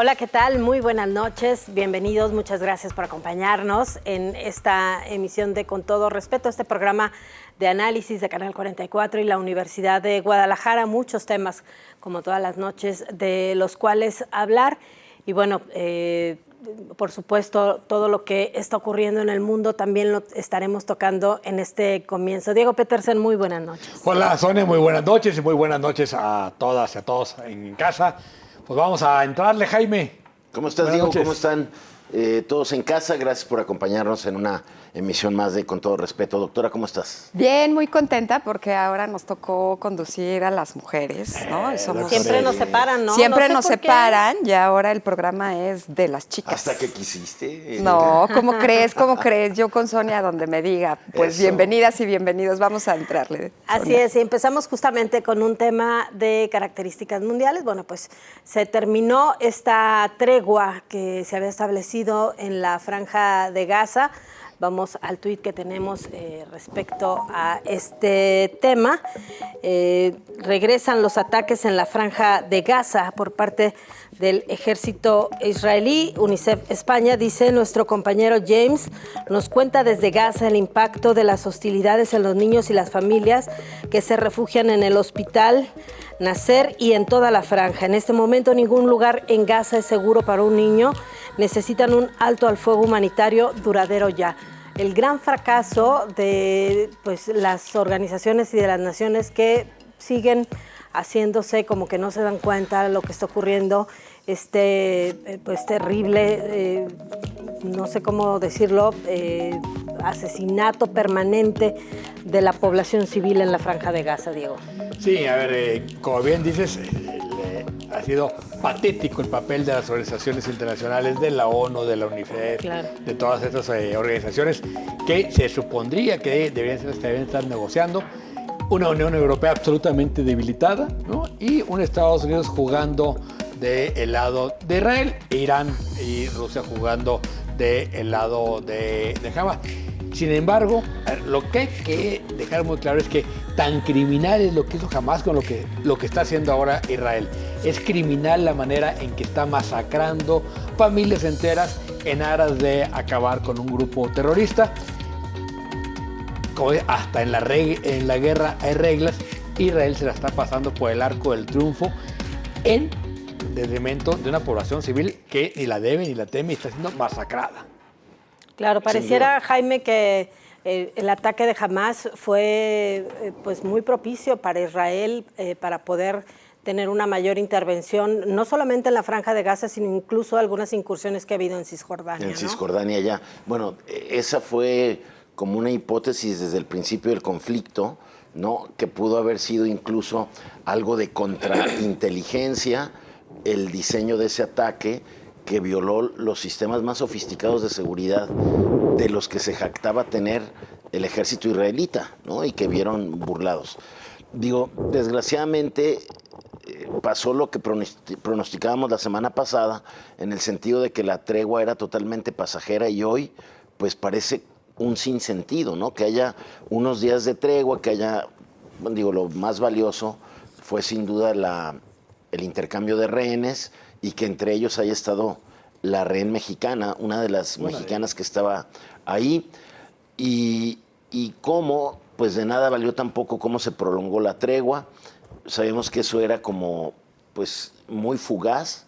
Hola, ¿qué tal? Muy buenas noches, bienvenidos, muchas gracias por acompañarnos en esta emisión de Con Todo Respeto, este programa de análisis de Canal 44 y la Universidad de Guadalajara, muchos temas como todas las noches de los cuales hablar y bueno, por supuesto todo lo que está ocurriendo en el mundo también lo estaremos tocando en este comienzo. Diego Petersen, muy buenas noches. Hola Sonia, muy buenas noches y muy buenas noches a todas y a todos en casa. Pues vamos a entrarle, Jaime. ¿Cómo estás, Diego? ¿Cómo están todos en casa? Gracias por acompañarnos en una emisión más de Con Todo Respeto. Doctora, ¿cómo estás? Bien, muy contenta porque ahora nos tocó conducir a las mujeres, ¿no? Siempre nos separan, ¿no? Siempre nos separan y ahora el programa es de las chicas. ¿Hasta que quisiste? No, ¿cómo crees? ¿Cómo crees? Yo con Sonia donde me diga. Pues Eso. Bienvenidas y bienvenidos. Vamos a entrarle. Así Sonia. es, y empezamos justamente con un tema de características mundiales. Bueno, pues se terminó esta tregua que se había establecido en la Franja de Gaza. Vamos al tuit que tenemos respecto a este tema. Regresan los ataques en la Franja de Gaza por parte del ejército israelí. UNICEF España dice, nuestro compañero James nos cuenta desde Gaza el impacto de las hostilidades en los niños y las familias que se refugian en el hospital Nasser y en toda la franja. En este momento ningún lugar en Gaza es seguro para un niño. Necesitan un alto al fuego humanitario duradero ya. El gran fracaso de las organizaciones y de las naciones que siguen haciéndose como que no se dan cuenta de lo que está ocurriendo, terrible, no sé cómo decirlo, asesinato permanente de la población civil en la Franja de Gaza, Diego. Sí, a ver, como bien dices, ha sido patético el papel de las organizaciones internacionales, de la ONU, de la UNICEF, claro, de todas estas organizaciones que se supondría que deberían estar negociando. Una Unión Europea absolutamente debilitada, ¿no? Y un Estados Unidos jugando del lado de Israel, Irán y Rusia jugando del lado de Hamas. Sin embargo, lo que hay que dejar muy claro es que tan criminal es lo que hizo Hamas con lo que está haciendo ahora Israel. Es criminal la manera en que está masacrando familias enteras en aras de acabar con un grupo terrorista. Hasta en la guerra hay reglas. Israel se la está pasando por el arco del triunfo en detrimento de una población civil que ni la debe ni la teme y está siendo masacrada. Claro, pareciera, Jaime, que el ataque de Hamas fue muy propicio para Israel para poder tener una mayor intervención, no solamente en la Franja de Gaza, sino incluso algunas incursiones que ha habido en Cisjordania. En Cisjordania ya. Bueno, esa fue como una hipótesis desde el principio del conflicto, ¿no? Que pudo haber sido incluso algo de contrainteligencia, el diseño de ese ataque que violó los sistemas más sofisticados de seguridad de los que se jactaba tener el ejército israelita, ¿no? Y que vieron burlados. Digo, desgraciadamente pasó lo que pronosticábamos la semana pasada, en el sentido de que la tregua era totalmente pasajera y hoy pues parece un sinsentido, ¿no? Que haya unos días de tregua, que haya, lo más valioso fue sin duda el intercambio de rehenes y que entre ellos haya estado la rehén mexicana, una de las mexicanas que estaba ahí, y cómo, pues de nada valió tampoco cómo se prolongó la tregua. Sabemos que eso era como, pues, muy fugaz,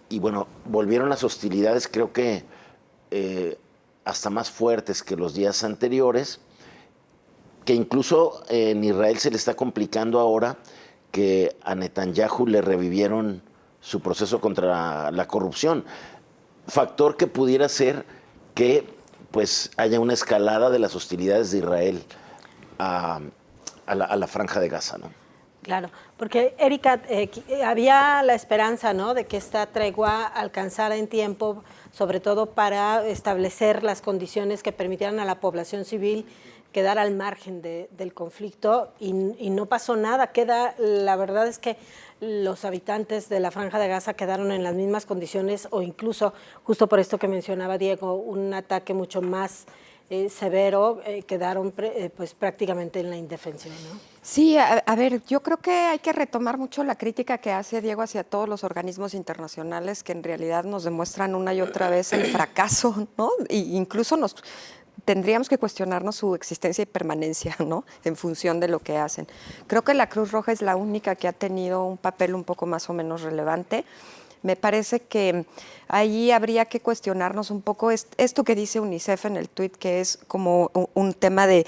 y bueno, volvieron las hostilidades, creo que hasta más fuertes que los días anteriores, que incluso en Israel se le está complicando ahora que a Netanyahu le revivieron su proceso contra la corrupción. Factor que pudiera ser que pues haya una escalada de las hostilidades de Israel a la Franja de Gaza, ¿no? Claro, porque Erika, había la esperanza, ¿no?, de que esta tregua alcanzara en tiempo, sobre todo para establecer las condiciones que permitieran a la población civil quedar al margen del conflicto y no pasó nada. La verdad es que los habitantes de la Franja de Gaza quedaron en las mismas condiciones o incluso, justo por esto que mencionaba Diego, un ataque mucho más severo, quedaron pues prácticamente en la indefensión, ¿no? Sí, a ver, yo creo que hay que retomar mucho la crítica que hace Diego hacia todos los organismos internacionales que en realidad nos demuestran una y otra vez el fracaso, ¿no? E incluso tendríamos que cuestionarnos su existencia y permanencia, ¿no? En función de lo que hacen. Creo que la Cruz Roja es la única que ha tenido un papel un poco más o menos relevante. Me parece que ahí habría que cuestionarnos un poco esto que dice UNICEF en el tuit, que es como un tema de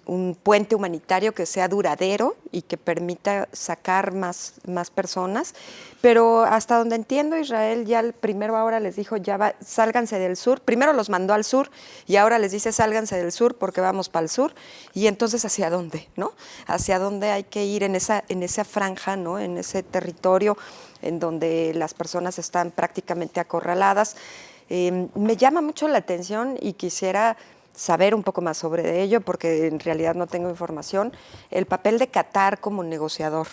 un puente humanitario que sea duradero y que permita sacar más personas. Pero hasta donde entiendo, Israel ya primero ahora les dijo, sálganse del sur. Primero los mandó al sur y ahora les dice, sálganse del sur porque vamos para el sur. Y entonces, ¿hacia dónde, no? ¿Hacia dónde hay que ir en esa franja, ¿no? En ese territorio en donde las personas están prácticamente acorraladas? Me llama mucho la atención y quisiera saber un poco más sobre ello, porque en realidad no tengo información, el papel de Qatar como negociador.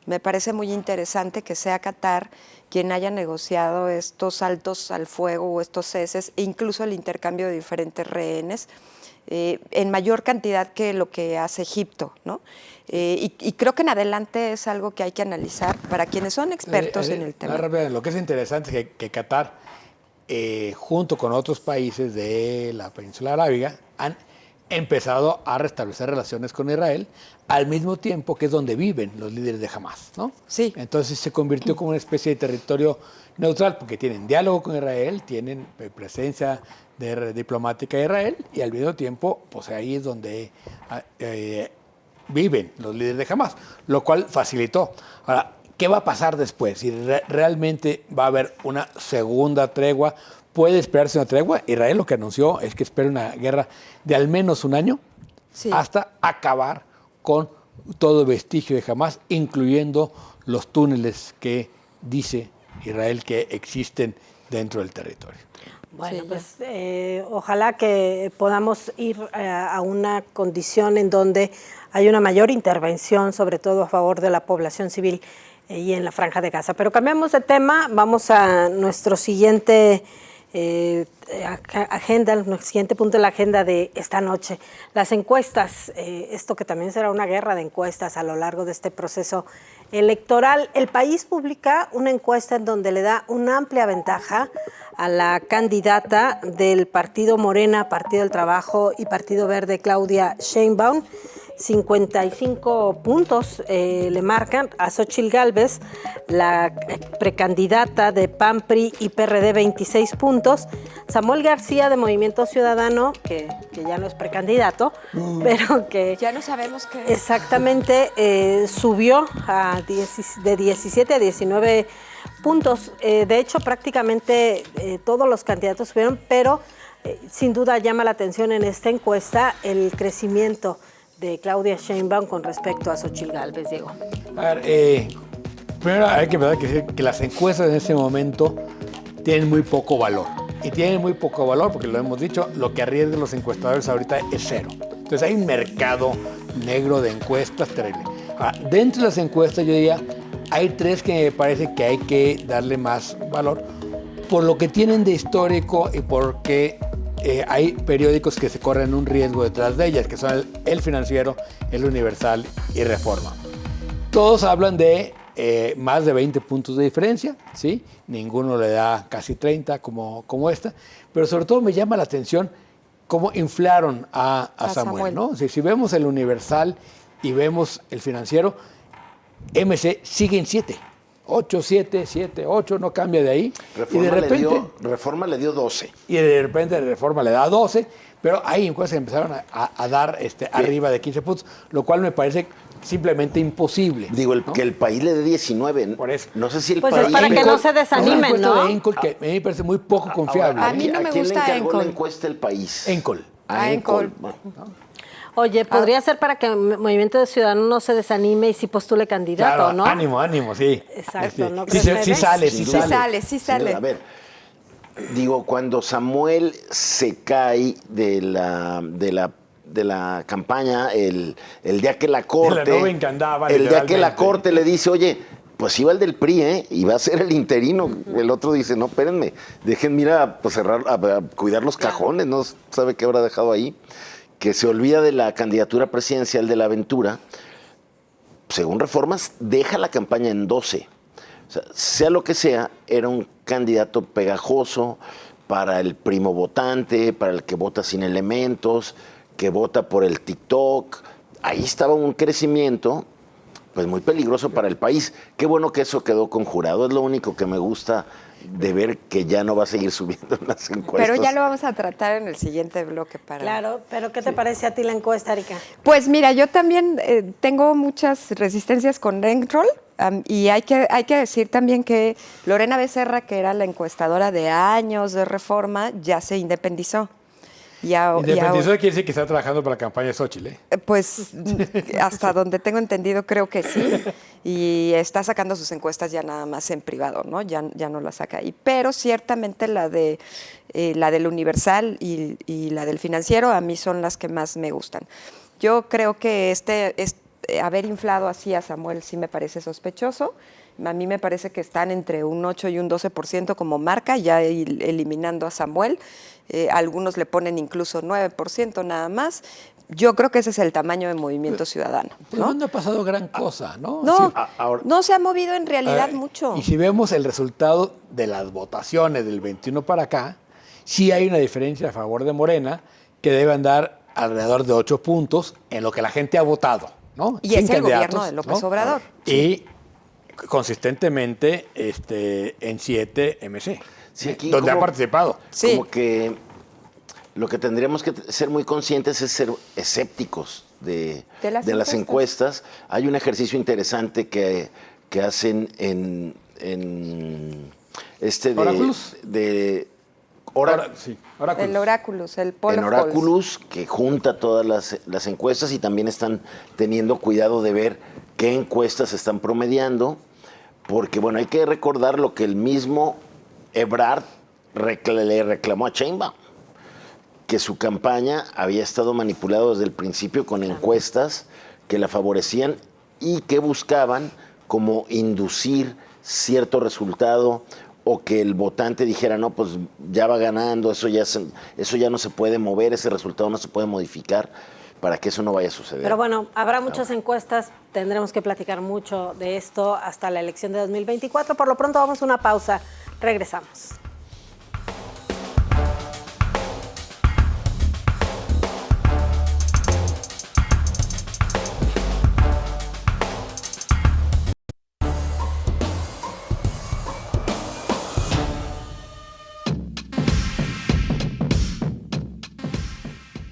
Me parece muy interesante que sea Qatar quien haya negociado estos altos al fuego o estos ceses, e incluso el intercambio de diferentes rehenes, en mayor cantidad que lo que hace Egipto, ¿no? Y creo que en adelante es algo que hay que analizar para quienes son expertos en el tema. Lo que es interesante es que Qatar, junto con otros países de la península arábiga, han empezado a restablecer relaciones con Israel, al mismo tiempo que es donde viven los líderes de Hamas, ¿no? Sí. Entonces se convirtió como una especie de territorio neutral, porque tienen diálogo con Israel, tienen presencia diplomática de Israel, y al mismo tiempo, pues ahí es donde viven los líderes de Hamas, lo cual facilitó. Ahora, ¿qué va a pasar después? Si realmente va a haber una segunda tregua, ¿puede esperarse una tregua? Israel lo que anunció es que espera una guerra de al menos un año, sí, hasta acabar con todo vestigio de Hamas, incluyendo los túneles que dice Israel que existen dentro del territorio. Bueno, sí, pues ojalá que podamos ir a una condición en donde hay una mayor intervención, sobre todo a favor de la población civil y en la Franja de Gaza. Pero cambiamos de tema, vamos a nuestro siguiente agenda, nuestro siguiente punto de la agenda de esta noche. Las encuestas, esto que también será una guerra de encuestas a lo largo de este proceso electoral. El País publica una encuesta en donde le da una amplia ventaja a la candidata del Partido Morena, Partido del Trabajo y Partido Verde, Claudia Sheinbaum. 55 puntos le marcan a Xóchitl Gálvez, la precandidata de PAN, PRI y PRD, 26 puntos. Samuel García de Movimiento Ciudadano, que ya no es precandidato, pero que ya no sabemos qué es. Exactamente, subió de 17 a 19 puntos. De hecho, prácticamente todos los candidatos subieron, pero sin duda llama la atención en esta encuesta el crecimiento de Claudia Sheinbaum con respecto a Xóchitl Gálvez, Diego. A ver, primero hay que decir que las encuestas en este momento tienen muy poco valor. Y tienen muy poco valor porque lo hemos dicho, lo que arriesgan los encuestadores ahorita es cero. Entonces hay un mercado negro de encuestas terrible. Ahora, dentro de las encuestas yo diría, hay tres que me parece que hay que darle más valor por lo que tienen de histórico y porque hay periódicos que se corren un riesgo detrás de ellas, que son El Financiero, El Universal y Reforma. Todos hablan de más de 20 puntos de diferencia, ¿sí? Ninguno le da casi 30 como esta, pero sobre todo me llama la atención cómo inflaron a Samuel, ¿no? Si vemos El Universal y vemos El Financiero, MC sigue en 7. 8, 7, 7, 8, no cambia de ahí. Reforma le dio 12. Y de repente Reforma le da 12, pero hay encuestas que empezaron a dar arriba de 15 puntos, lo cual me parece simplemente imposible. Digo, ¿no? Que el país le dé 19. Por eso. No sé si el pues país... es para que no se desanimen, ¿no? De Encol, que a mí me parece muy poco confiable. A mí no me gusta ¿A quién le encargó Encol? la encuesta El País? Encol. A Encol. Bueno, Oye, podría ser para que el Movimiento de Ciudadanos no se desanime y sí postule candidato, claro, ¿no? Ánimo, sí. Exacto, ¿no? Sí sale. Sí sale. A ver, digo, cuando Samuel se cae de la campaña, el día que la corte... La nube encandaba, el día que la corte le dice, oye, pues iba el del PRI, ¿eh? Iba a ser el interino. El otro dice, no, espérenme, déjenme ir a cerrar, a cuidar los cajones, no sabe qué habrá dejado ahí. Que se olvida de la candidatura presidencial de la Aventura. Según Reformas, deja la campaña en 12. O sea lo que sea, era un candidato pegajoso para el primo votante, para el que vota sin elementos, que vota por el TikTok. Ahí estaba un crecimiento pues muy peligroso para el país. Qué bueno que eso quedó conjurado. Es lo único que me gusta de ver que ya no va a seguir subiendo en las encuestas. Pero ya lo vamos a tratar en el siguiente bloque. Claro, pero ¿qué te parece a ti la encuesta, Erika? Pues mira, yo también tengo muchas resistencias con Enroll. Y hay que decir también que Lorena Becerra, que era la encuestadora de años de Reforma, ya se independizó. Independizó quiere decir que está trabajando para la campaña de Xóchitl, ¿eh? Pues hasta donde tengo entendido creo que sí. Y está sacando sus encuestas ya nada más en privado, ¿no? Ya no las saca ahí. Pero ciertamente la del Universal y la del Financiero a mí son las que más me gustan. Yo creo que haber inflado así a Samuel sí me parece sospechoso. A mí me parece que están entre un 8 y un 12% como marca, ya eliminando a Samuel. Algunos le ponen incluso 9% nada más. Yo creo que ese es el tamaño de Movimiento Ciudadano. Pero no ha pasado gran cosa, ¿no? No, ahora, no se ha movido en realidad mucho. Y si vemos el resultado de las votaciones del 21 para acá, sí hay una diferencia a favor de Morena que debe andar alrededor de 8 puntos en lo que la gente ha votado, ¿no? Y es el gobierno de López Obrador. Y consistentemente en 7 MC, sí, aquí donde ha participado. Sí. Como que lo que tendríamos que ser muy conscientes es ser escépticos de las encuestas. Hay un ejercicio interesante que hacen en Oráculos. El Oráculos, el Poll en of Polls. Oráculos, que junta todas las encuestas y también están teniendo cuidado de ver qué encuestas están promediando, porque bueno, hay que recordar lo que el mismo Ebrard le reclamó a Sheinbaum, que su campaña había estado manipulada desde el principio con encuestas que la favorecían y que buscaban como inducir cierto resultado o que el votante dijera, no, pues ya va ganando, eso ya no se puede mover, ese resultado no se puede modificar, para que eso no vaya a suceder. Pero bueno, habrá muchas encuestas, tendremos que platicar mucho de esto hasta la elección de 2024. Por lo pronto vamos a una pausa, regresamos.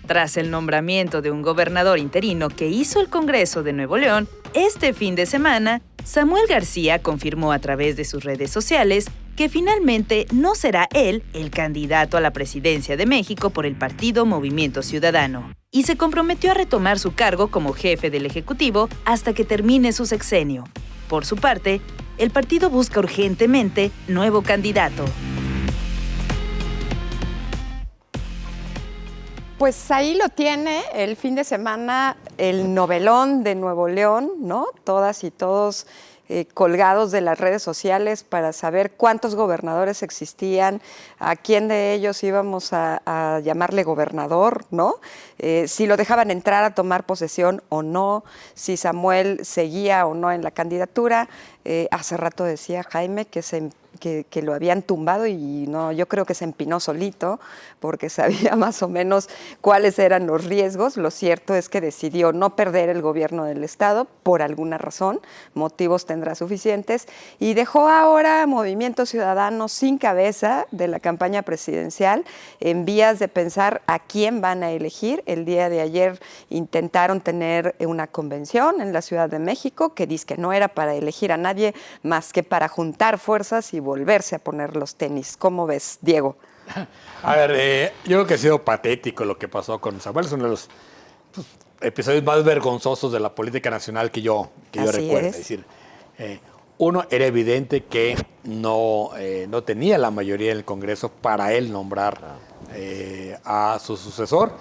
Tras el nombramiento de un gobernador interino que hizo el Congreso de Nuevo León, este fin de semana, Samuel García confirmó a través de sus redes sociales que finalmente no será él el candidato a la presidencia de México por el partido Movimiento Ciudadano, y se comprometió a retomar su cargo como jefe del Ejecutivo hasta que termine su sexenio. Por su parte, el partido busca urgentemente nuevo candidato. Pues ahí lo tiene el fin de semana el novelón de Nuevo León, ¿no? Todas y todos colgados de las redes sociales para saber cuántos gobernadores existían, a quién de ellos íbamos a llamarle gobernador, ¿no? Si lo dejaban entrar a tomar posesión o no, si Samuel seguía o no en la candidatura. Hace rato decía Jaime que lo habían tumbado y no, yo creo que se empinó solito porque sabía más o menos cuáles eran los riesgos. Lo cierto es que decidió no perder el gobierno del Estado por alguna razón, motivos tendrá suficientes, y dejó ahora a Movimiento Ciudadano sin cabeza de la campaña presidencial, en vías de pensar a quién van a elegir. El día de ayer intentaron tener una convención en la Ciudad de México que dice que no era para elegir a nadie más que para juntar fuerzas y volverse a poner los tenis. ¿Cómo ves, Diego? A ver, yo creo que ha sido patético lo que pasó con Samuel. Es uno de los episodios más vergonzosos de la política nacional que yo recuerdo. Es decir, uno, era evidente que no tenía la mayoría del Congreso para él nombrar a su sucesor.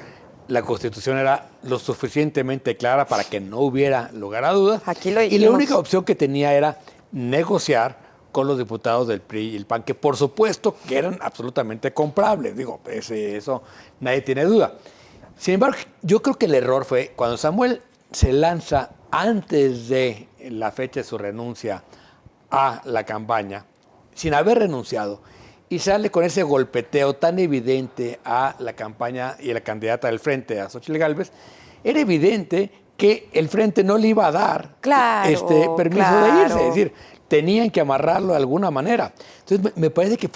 La Constitución era lo suficientemente clara para que no hubiera lugar a dudas. Aquí lo y la dijimos. única opción que tenía era negociar con los diputados del PRI y el PAN, que por supuesto que eran absolutamente comprables. Digo, eso nadie tiene duda. Sin embargo, yo creo que el error fue cuando Samuel se lanza antes de la fecha de su renuncia a la campaña, sin haber renunciado, y sale con ese golpeteo tan evidente a la campaña y a la candidata del Frente, a Xochitl Gálvez. Era evidente que el Frente no le iba a dar permiso de irse, es decir, tenían que amarrarlo de alguna manera. Entonces me parece que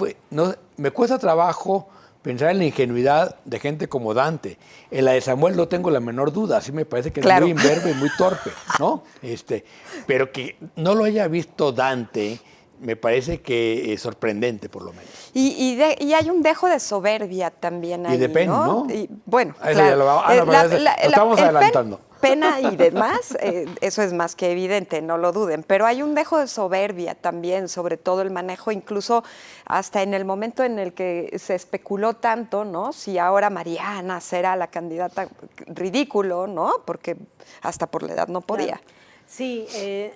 me cuesta trabajo pensar en la ingenuidad de gente como Dante. En la de Samuel no tengo la menor duda, así me parece que es muy imberbe y muy torpe, ¿no? Pero que no lo haya visto Dante, me parece que es sorprendente, por lo menos. Y hay un dejo de soberbia también ahí, Y de pena, ¿no? Y, bueno, Eso claro. ya lo estamos adelantando. Pena y demás, eso es más que evidente, no lo duden. Pero hay un dejo de soberbia también, sobre todo el manejo, incluso hasta en el momento en el que se especuló tanto, ¿no? Si ahora Mariana será la candidata, ridículo, ¿no? Porque hasta por la edad no podía. Claro. Sí,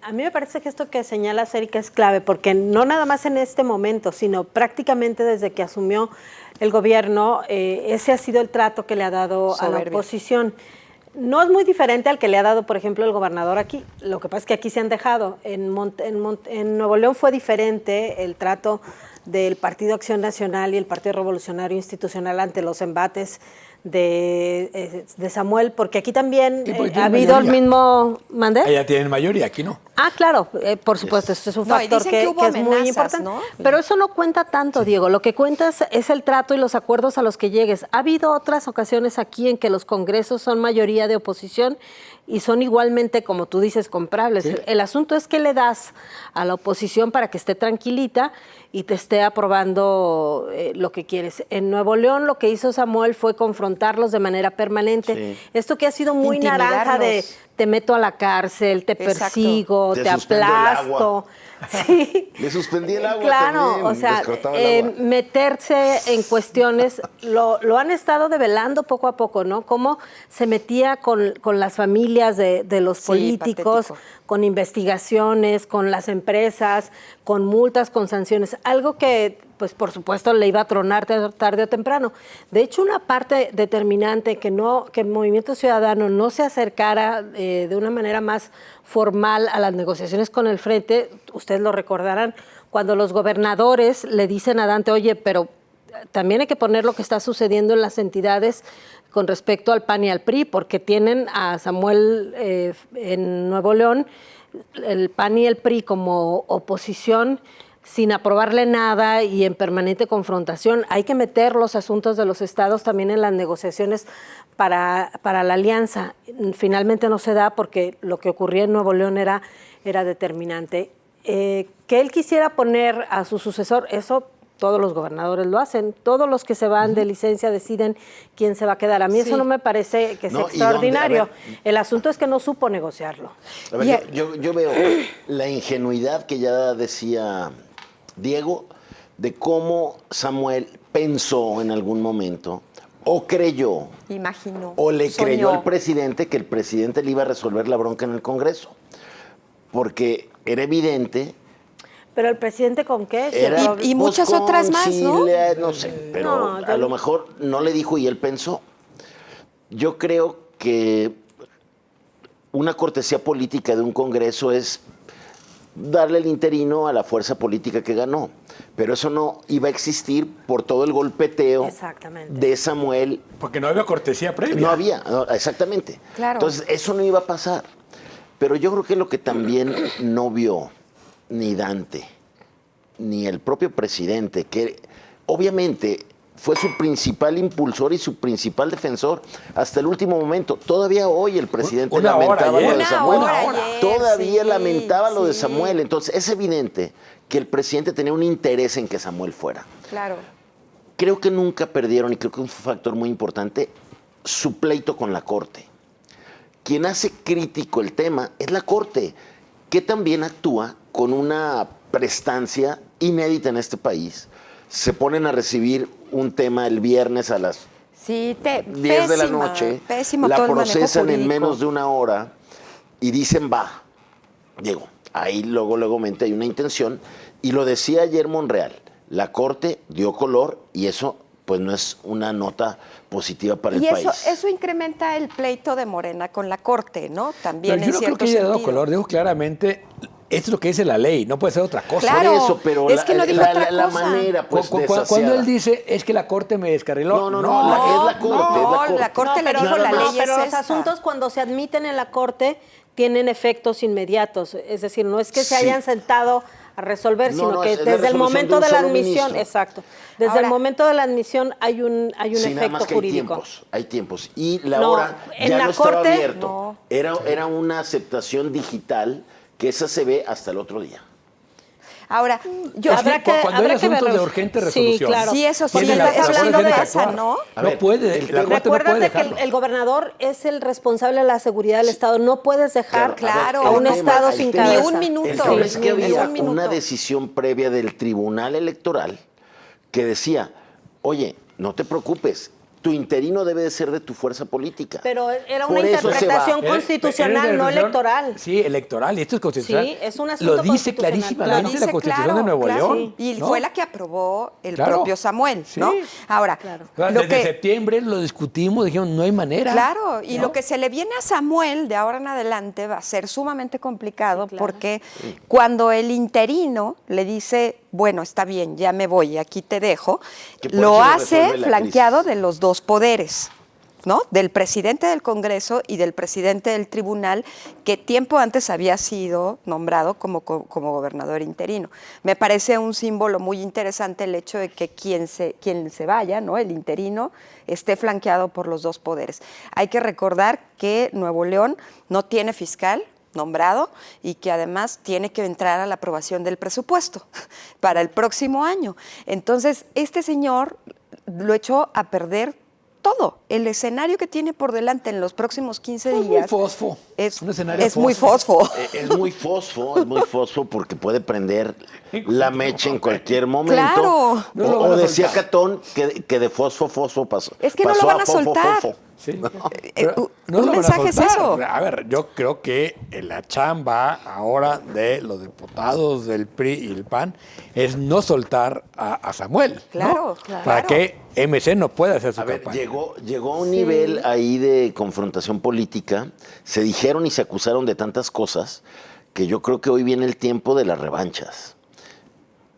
a mí me parece que esto que señala Erika es clave, porque no nada más en este momento, sino prácticamente desde que asumió el gobierno, ese ha sido el trato que le ha dado a la oposición. No es muy diferente al que le ha dado, por ejemplo, el gobernador aquí. Lo que pasa es que aquí se han dejado. En Nuevo León fue diferente el trato del Partido Acción Nacional y el Partido Revolucionario Institucional ante los embates de Samuel, porque aquí también ha habido el mismo... ¿Mandé? Allá tienen mayoría, aquí no. Ah, claro, por supuesto, eso es un factor que es muy importante. ¿No? Pero eso no cuenta tanto, Diego. Lo que cuenta es el trato y los acuerdos a los que llegues. Ha habido otras ocasiones aquí en que los congresos son mayoría de oposición y son igualmente, como tú dices, comprables. Sí. El asunto es que le das a la oposición para que esté tranquilita y te esté aprobando lo que quieres. En Nuevo León lo que hizo Samuel fue confrontarlos de manera permanente. Sí. Esto que ha sido muy naranja de te meto a la cárcel, te persigo, te aplasto. Sí. Le suspendí el agua. Claro, también, o sea, meterse en cuestiones, lo han estado develando poco a poco, ¿no? Cómo se metía con las familias de los políticos, patético. Con investigaciones, con las empresas, con multas, con sanciones, algo que, pues por supuesto, le iba a tronar tarde o temprano. De hecho, una parte determinante que el Movimiento Ciudadano no se acercara de una manera más formal a las negociaciones con el Frente, ustedes lo recordarán, cuando los gobernadores le dicen a Dante, oye, pero también hay que poner lo que está sucediendo en las entidades con respecto al PAN y al PRI, porque tienen a Samuel en Nuevo León, el PAN y el PRI como oposición, sin aprobarle nada y en permanente confrontación. Hay que meter los asuntos de los estados también en las negociaciones para la alianza. Finalmente no se da porque lo que ocurría en Nuevo León era determinante. Que él quisiera poner a su sucesor, eso todos los gobernadores lo hacen, todos los que se van de licencia deciden quién se va a quedar. A mí eso no me parece que sea extraordinario. El asunto es que no supo negociarlo. A ver, yo veo la ingenuidad que ya decía Diego, de cómo Samuel pensó en algún momento, o creyó, imaginó, o le soñó. creyó al presidente que el presidente le iba a resolver la bronca en el Congreso. Porque era evidente. ¿Pero el presidente con qué? Y muchas otras más, ¿no? No sé, pero a lo mejor no le dijo y él pensó. Yo creo que una cortesía política de un Congreso es darle el interino a la fuerza política que ganó. Pero eso no iba a existir por todo el golpeteo de Samuel. Porque no había cortesía previa. No había, exactamente. Claro. Entonces, eso no iba a pasar. Pero yo creo que lo que también no vio ni Dante, ni el propio presidente, que obviamente fue su principal impulsor y su principal defensor hasta el último momento. Todavía hoy el presidente lamentaba lo de Samuel. Todavía lamentaba lo de Samuel. Entonces es evidente que el presidente tenía un interés en que Samuel fuera. Claro. Creo que nunca perdieron, y creo que es un factor muy importante, su pleito con la Corte. Quien hace crítico el tema es la Corte, que también actúa con una prestancia inédita en este país. Se ponen a recibir un tema el viernes a las 10 de la noche, la procesan en menos de una hora y dicen, va, Diego, ahí luego hay una intención. Y lo decía ayer Monreal, la Corte dio color y eso pues no es una nota positiva para el país. Y eso incrementa el pleito de Morena con la Corte, ¿no? También Pero yo en no creo cierto que haya dado sentido. color, digo claramente, esto es lo que dice la ley, no puede ser otra cosa. Claro, Por eso, pero es que no dijo otra la cosa. manera, pues, Cuando desasiada. él dice, es que la Corte me descarriló. No, es la Corte, es la Corte. la Corte le pero, dijo la ley pero es los esta. asuntos cuando se admiten en la Corte tienen efectos inmediatos. Es decir, no es que se Sí. hayan sentado a resolver, No, sino no, que es la desde el resolución momento de de un la solo admisión, ministro. exacto. Desde Ahora, el momento de la admisión hay un Sí, nada más efecto que jurídico. hay tiempos. Y la No, hora en ya la no estaba Corte, abierto. no. Era una aceptación digital que esa se ve hasta el otro día. Ahora, yo... Habrá que- Cuando habrá hay que asuntos de verlos. urgente Sí, resolución. claro. Sí, eso sí, Porque la estás Corte hablando tiene de que esa, actuar. ¿no? A No ver, puede, el la tema- Corte no puede Recuérdate que dejarlo. el gobernador es el responsable de la seguridad del Estado. No puedes dejar Claro. a un El Estado tema- sin el tema- cabeza. Ni un minuto. El tema es que Ni había un minuto. una decisión previa del Tribunal Electoral que decía, oye, no te preocupes, tu interino debe de ser de tu fuerza política. Pero era Por una eso se va. interpretación constitucional, no electoral. Sí, electoral, y esto es constitucional. Sí, es un asunto Lo dice constitucional, clarísimamente claro. la Constitución claro, de Nuevo claro. León. Y ¿no? fue la que aprobó el Claro. propio Samuel, Sí. ¿no? Ahora, Claro. Desde lo que... septiembre lo discutimos, dijeron, no hay manera. Claro, y ¿no? lo que se le viene a Samuel de ahora en adelante va a ser sumamente complicado, Sí, claro. porque cuando el interino le dice, bueno, está bien, ya me voy, aquí te dejo, Que por lo eso hace resuelve la flanqueado crisis. de los dos poderes, ¿no? Del presidente del Congreso y del presidente del Tribunal, que tiempo antes había sido nombrado como gobernador interino. Me parece un símbolo muy interesante el hecho de que quien se vaya, ¿no? El interino, esté flanqueado por los dos poderes. Hay que recordar que Nuevo León no tiene fiscal nombrado y que además tiene que entrar a la aprobación del presupuesto para el próximo año. Entonces, este señor lo echó a perder todo. El escenario que tiene por delante en los próximos 15 Pues muy días fosfo. es, Un escenario es muy fosfo. fosfo. Es muy fosfo porque puede prender la mecha en cualquier momento. Claro. No lo van O a decía soltar. Catón que de fosfo pasó. Es que no lo pasó van a fofo, soltar. fofo. Sí. un lo van a mensaje es soltar. eso. A ver, yo creo que la chamba ahora de los diputados del PRI y el PAN es no soltar a Samuel. ¿no? Claro, claro. Para que MC no pueda hacer su A ver, campaña. llegó a un nivel ahí de confrontación política, se dijeron y se acusaron de tantas cosas que yo creo que hoy viene el tiempo de las revanchas.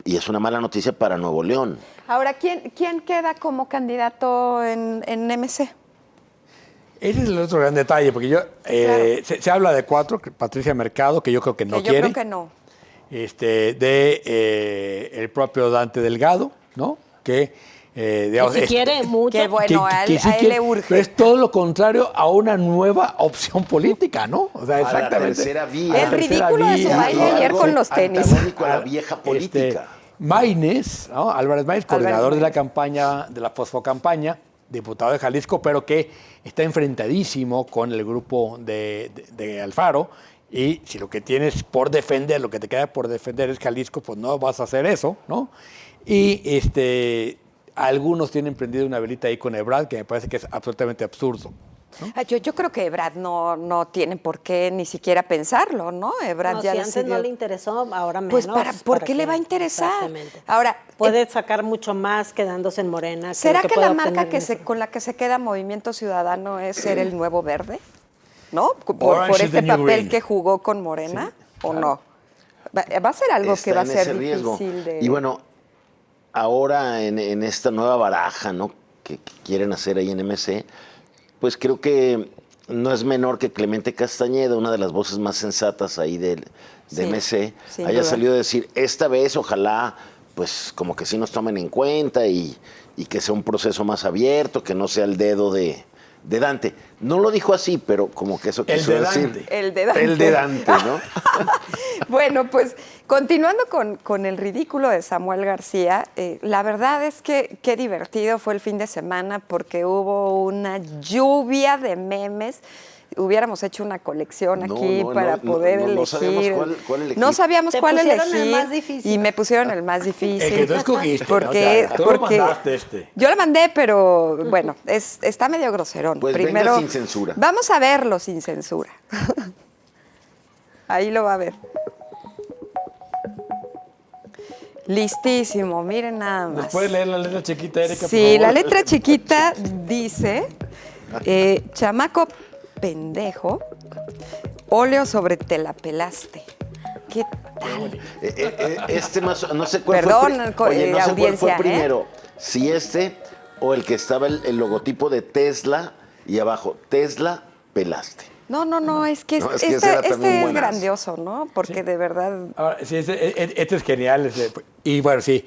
Y es una mala noticia para Nuevo León. Ahora, ¿quién queda como candidato en MC? Ese es el otro gran detalle, porque yo se habla de 4, que Patricia Mercado, que yo creo que no Que yo quiere. creo que no. El propio Dante Delgado, ¿no? Que, digamos, Si quiere mucho. Que bueno, a él, sí a él quiere, le urge. pero es todo lo contrario a una nueva opción política, ¿no? O sea, A la exactamente. tercera vía. El ridículo de su vía, baile ¿no? ayer con los tenis. Antagónico a la vieja política. Maínez, ¿no? Álvarez Maínez, coordinador de la Maínez. campaña, de la fosfocampaña, diputado de Jalisco, pero que está enfrentadísimo con el grupo de Alfaro. Y si lo que tienes por defender, lo que te queda por defender es Jalisco, pues no vas a hacer eso, ¿no? Y algunos tienen prendido una velita ahí con Ebrard, que me parece que es absolutamente absurdo. Yo creo que Ebrard no tiene por qué ni siquiera pensarlo, ¿no? Ebrard No, ya si antes decidió. no le interesó, ahora menos. Pues ¿por qué que- le va a interesar? Exactamente. Ahora, Puede sacar mucho más quedándose en Morena. ¿será lo que puede la marca obtener que en ese- con la que se queda Movimiento Ciudadano es ser el nuevo verde? ¿No? Orange Por is este the new papel green. que jugó con Morena, ¿o no? Va a ser algo Está que va a en ser ese riesgo. difícil de... Y bueno, ahora en esta nueva baraja, ¿no? que quieren hacer ahí en MC, pues creo que no es menor que Clemente Castañeda, una de las voces más sensatas ahí de Sí, MC, sin haya duda. salido a decir, esta vez ojalá, pues como que sí nos tomen en cuenta y que sea un proceso más abierto, que no sea el dedo de Dante. No lo dijo así, pero como que eso El quiso de decir. Dante. El de Dante. El de Dante, ¿no? Bueno, pues continuando con el ridículo de Samuel García, la verdad es que qué divertido fue el fin de semana porque hubo una lluvia de memes. Hubiéramos hecho una colección No, aquí no, para no, poder no, no elegir. sabíamos cuál elegir. No sabíamos Te cuál pusieron elegir. el más difícil. Y me pusieron el más difícil. El que tú escogiste, ¿no? Porque, Tú lo porque mandaste yo lo mandé, pero bueno, está medio groserón. Pues venga Primero, sin censura. Vamos a verlo sin censura. Ahí lo va a ver. Listísimo, miren nada más. ¿Puedes leer la letra chiquita, Erika, Sí, por favor? la letra chiquita dice, chamaco pendejo, óleo sobre te la pelaste. ¿Qué tal? Este más, no sé cuál Perdón, fue, oye, no sé cuál fue audiencia, primero, si este o el que estaba el logotipo de Tesla y abajo, Tesla pelaste. No, es que No, es que ese era también este es buenazo. grandioso, ¿no? Porque de verdad... Ahora, sí, este es genial. Y bueno, sí,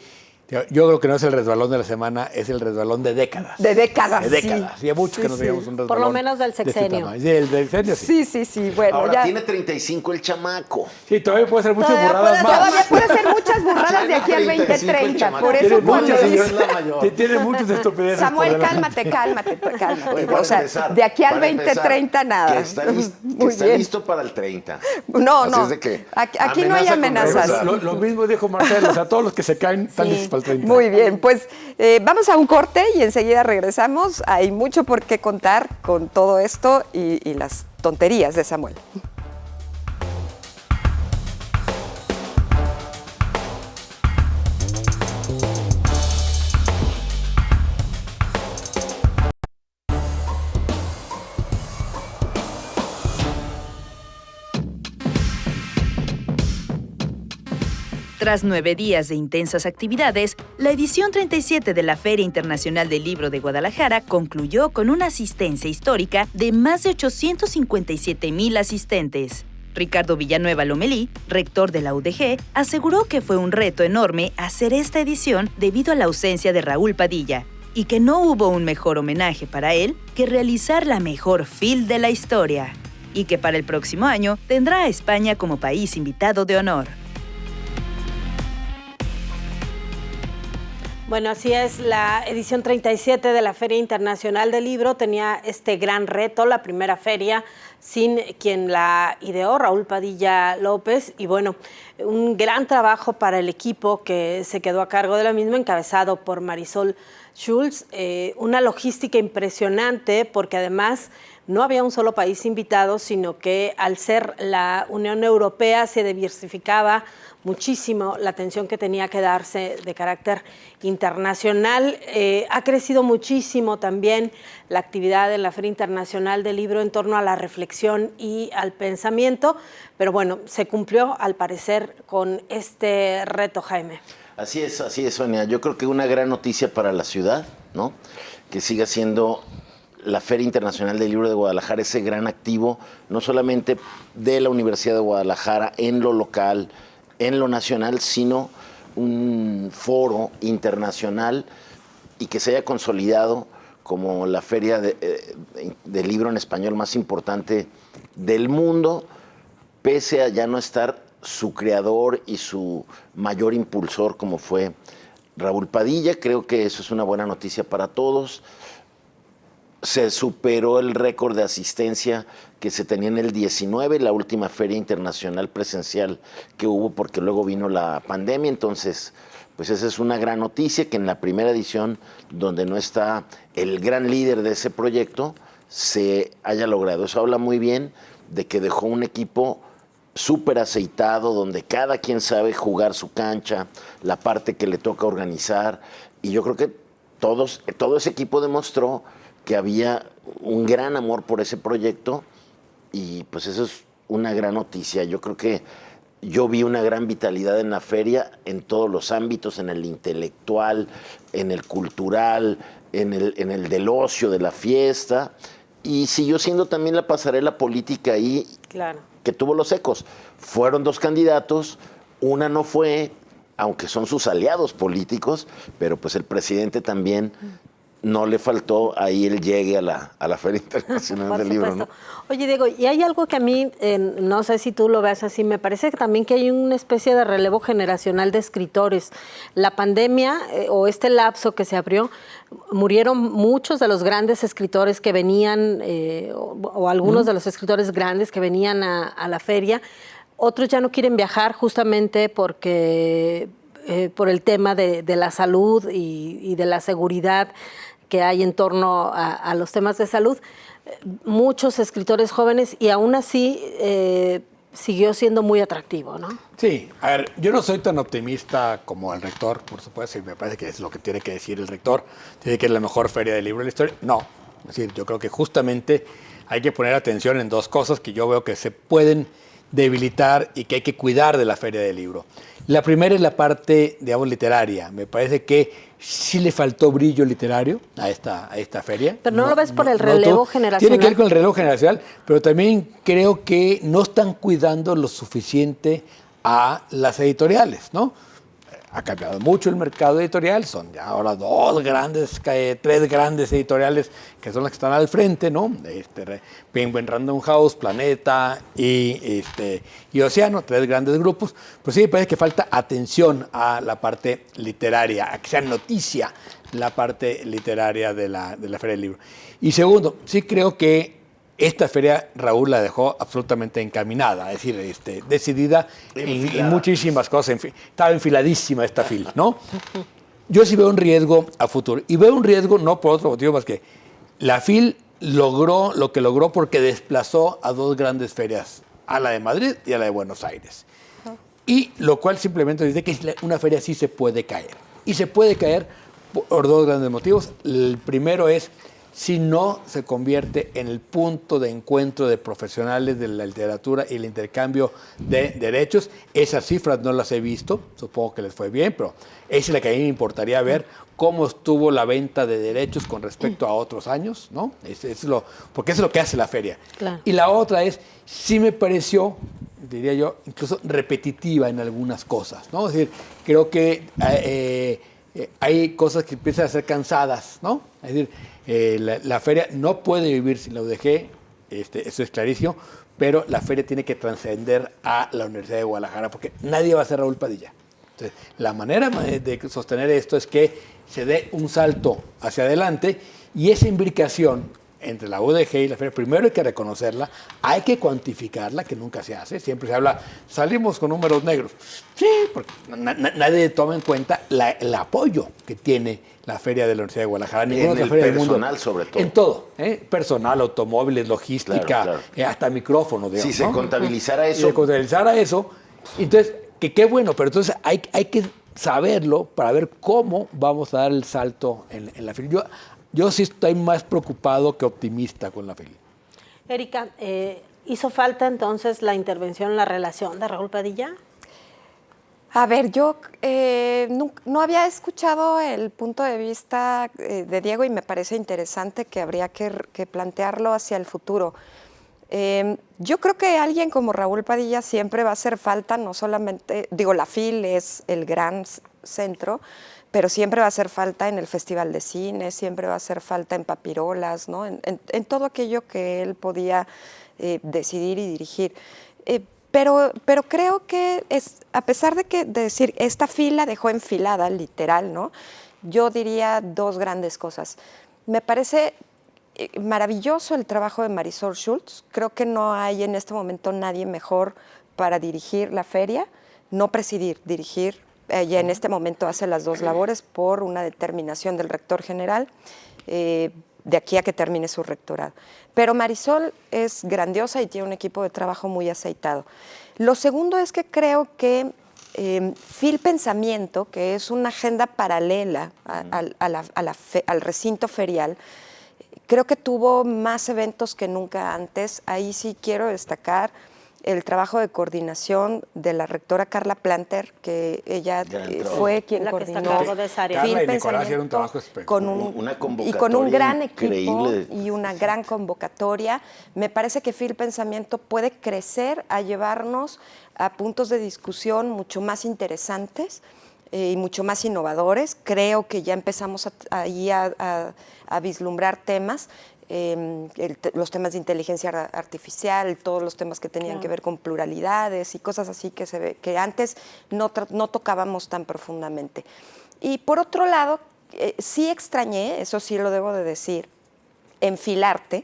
yo creo que no es el resbalón de la semana, es el resbalón de décadas. De décadas, De décadas. sí. Y hay mucho Sí, que nos sí. veíamos un resbalón. Por lo menos del de este sexenio. tamaño. Sí, el del sexenio, sí. Sí, bueno, Ahora ya... tiene 35 el chamaco. Sí, todavía puede ser muchas Todavía burradas puede más. Todavía puede ser muchas burradas de aquí al 35 el 2030. chamaco. Por eso Tiene cuando muchas, dice... es la mayor. tiene muchas estupideces. Samuel, por delante. cálmate. Oye, para O sea, empezar, de aquí al para 2030 empezar, nada. Que está, Muy bien. listo para el 30. No, Así no. es de que Aquí no hay amenaza con amenazas. regresar. Lo mismo dijo Marcelo, o sea, todos los que se caen están Sí. listos para el 30. Muy bien, pues vamos a un corte y enseguida regresamos. Hay mucho por qué contar con todo esto y las tonterías de Samuel. Tras 9 días de intensas actividades, la edición 37 de la Feria Internacional del Libro de Guadalajara concluyó con una asistencia histórica de más de 857,000 asistentes. Ricardo Villanueva Lomelí, rector de la UDG, aseguró que fue un reto enorme hacer esta edición debido a la ausencia de Raúl Padilla y que no hubo un mejor homenaje para él que realizar la mejor FIL de la historia, y que para el próximo año tendrá a España como país invitado de honor. Bueno, así es, la edición 37 de la Feria Internacional del Libro tenía este gran reto, la primera feria sin quien la ideó, Raúl Padilla López, y bueno, un gran trabajo para el equipo que se quedó a cargo de la misma, encabezado por Marisol Schulz, una logística impresionante porque además no había un solo país invitado, sino que al ser la Unión Europea se diversificaba muchísimo la atención que tenía que darse de carácter internacional. Ha crecido muchísimo también la actividad en la Feria Internacional del Libro en torno a la reflexión y al pensamiento, pero bueno, se cumplió al parecer con este reto, Jaime. Así es, Sonia. Yo creo que una gran noticia para la ciudad, ¿no? Que siga siendo la Feria Internacional del Libro de Guadalajara ese gran activo, no solamente de la Universidad de Guadalajara en lo local, en lo nacional, sino un foro internacional y que se haya consolidado como la feria de libro en español más importante del mundo, pese a ya no estar su creador y su mayor impulsor como fue Raúl Padilla. Creo que eso es una buena noticia para todos. Se superó el récord de asistencia que se tenía en el 19, la última feria internacional presencial que hubo, porque luego vino la pandemia. Entonces, pues esa es una gran noticia, que en la primera edición, donde no está el gran líder de ese proyecto, se haya logrado. Eso habla muy bien de que dejó un equipo súper aceitado, donde cada quien sabe jugar su cancha, la parte que le toca organizar. Y yo creo que todo ese equipo demostró que había un gran amor por ese proyecto, y pues eso es una gran noticia. Yo creo que yo vi una gran vitalidad en la feria en todos los ámbitos, en el intelectual, en el cultural, en el del ocio, de la fiesta, y siguió siendo también la pasarela política ahí, Claro. que tuvo los ecos. Fueron 2 candidatos, una no fue, aunque son sus aliados políticos, pero pues el presidente también no le faltó ahí el llegue a la Feria Internacional Por del Libro, supuesto. ¿no? Oye, Diego, y hay algo que a mí, no sé si tú lo veas así, me parece que también que hay una especie de relevo generacional de escritores. La pandemia o este lapso que se abrió, murieron muchos de los grandes escritores que venían, o algunos de los escritores grandes que venían a la feria. Otros ya no quieren viajar justamente porque por el tema de la salud y de la seguridad que hay en torno a los temas de salud. Muchos escritores jóvenes, y aún así siguió siendo muy atractivo, ¿no? Sí, a ver, yo no soy tan optimista como el rector, por supuesto, y me parece que es lo que tiene que decir el rector, tiene que es la mejor feria del libro de la historia. No, es decir, yo creo que justamente hay que poner atención en dos cosas que yo veo que se pueden debilitar y que hay que cuidar de la feria del libro. La primera es la parte, digamos, literaria. Me parece que sí le faltó brillo literario a esta feria. Pero no lo ves por el relevo generacional. Tiene que ver con el relevo generacional, pero también creo que no están cuidando lo suficiente a las editoriales, ¿no? Ha cambiado mucho el mercado editorial, son ya ahora tres grandes editoriales que son las que están al frente, ¿no? Penguin Random House, Planeta y Océano, tres grandes grupos. Pero sí me parece que falta atención a la parte literaria, a que sea noticia la parte literaria de la Feria del Libro. Y segundo, sí creo que esta feria Raúl la dejó absolutamente encaminada, es decir, decidida en muchísimas cosas. Estaba enfiladísima esta fila, ¿no? Yo sí veo un riesgo a futuro. Y veo un riesgo no por otro motivo más que la FIL logró lo que logró porque desplazó a dos grandes ferias, a la de Madrid y a la de Buenos Aires. Y lo cual simplemente dice que una feria sí se puede caer. Y se puede caer por dos grandes motivos. El primero es si no se convierte en el punto de encuentro de profesionales de la literatura y el intercambio de derechos. Esas cifras no las he visto, supongo que les fue bien, pero esa es la que a mí me importaría ver cómo estuvo la venta de derechos con respecto a otros años, ¿no? Porque eso es lo que hace la feria. Claro. Y la otra es, sí me pareció, diría yo, incluso repetitiva en algunas cosas, ¿no? Es decir, creo que hay cosas que empiezan a ser cansadas, ¿no? Es decir, la feria no puede vivir sin la UDG, eso es clarísimo, pero la feria tiene que trascender a la Universidad de Guadalajara, porque nadie va a ser Raúl Padilla. Entonces, la manera de sostener esto es que se dé un salto hacia adelante y esa imbricación entre la UDG y la feria, primero hay que reconocerla, hay que cuantificarla, que nunca se hace, siempre se habla, salimos con números negros. Sí, porque nadie toma en cuenta el apoyo que tiene la feria de la Universidad de Guadalajara. En el personal, sobre todo. En todo, personal, automóviles, logística, claro. Hasta micrófonos, digamos. Si se contabilizara eso. Si se contabilizara eso, entonces, que qué bueno, pero entonces hay que saberlo para ver cómo vamos a dar el salto en la feria. Yo sí estoy más preocupado que optimista con la feria. Erika, ¿hizo falta entonces la intervención, la relación de Raúl Padilla? A ver, yo no había escuchado el punto de vista de Diego y me parece interesante que habría que plantearlo hacia el futuro. Yo creo que alguien como Raúl Padilla siempre va a hacer falta, no solamente, la FIL es el gran centro, pero siempre va a hacer falta en el Festival de Cine, siempre va a hacer falta en Papirolas, ¿no? En todo aquello que él podía decidir y dirigir. Pero creo que a pesar de decir esta fila dejó enfilada, literal, ¿no? Yo diría dos grandes cosas. Me parece maravilloso el trabajo de Marisol Schultz. Creo que no hay en este momento nadie mejor para dirigir la feria, no presidir, dirigir. Ella en este momento hace las dos labores por una determinación del rector general, de aquí a que termine su rectorado. Pero Marisol es grandiosa y tiene un equipo de trabajo muy aceitado. Lo segundo es que creo que FIL Pensamiento, que es una agenda paralela al recinto ferial, creo que tuvo más eventos que nunca antes. Ahí sí quiero destacar el trabajo de coordinación de la rectora Carla Planter, que ella fue quien la que está coordinó a cargo de esa área. Carla y Nicolás hicieron un trabajo espectacular. Con un gran increíble. equipo y una gran convocatoria. Me parece que FIL Pensamiento puede crecer a llevarnos a puntos de discusión mucho más interesantes y mucho más innovadores. Creo que ya empezamos a vislumbrar temas. Los temas de inteligencia artificial, todos los temas que tenían que ver con pluralidades y cosas así que antes no tocábamos tan profundamente. Y por otro lado, sí extrañé, eso sí lo debo de decir, Enfilarte.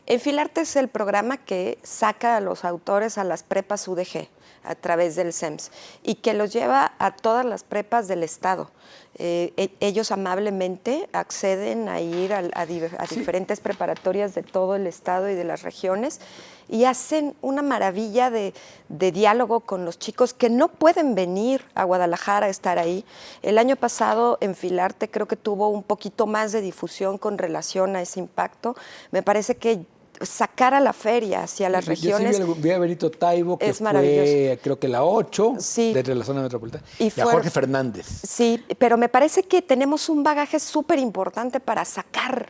Enfilarte es el programa que saca a los autores a las prepas UDG, a través del SEMS y que los lleva a todas las prepas del estado. Ellos amablemente acceden a ir a diferentes preparatorias de todo el estado y de las regiones y hacen una maravilla de diálogo con los chicos que no pueden venir a Guadalajara a estar ahí. El año pasado en Filarte creo que tuvo un poquito más de difusión con relación a ese impacto. Me parece que sacar a la feria hacia las regiones. Yo sí vi a Benito Taibo, que fue creo que la 8 desde la zona metropolitana, y a Jorge Fernández. Sí, pero me parece que tenemos un bagaje súper importante para sacar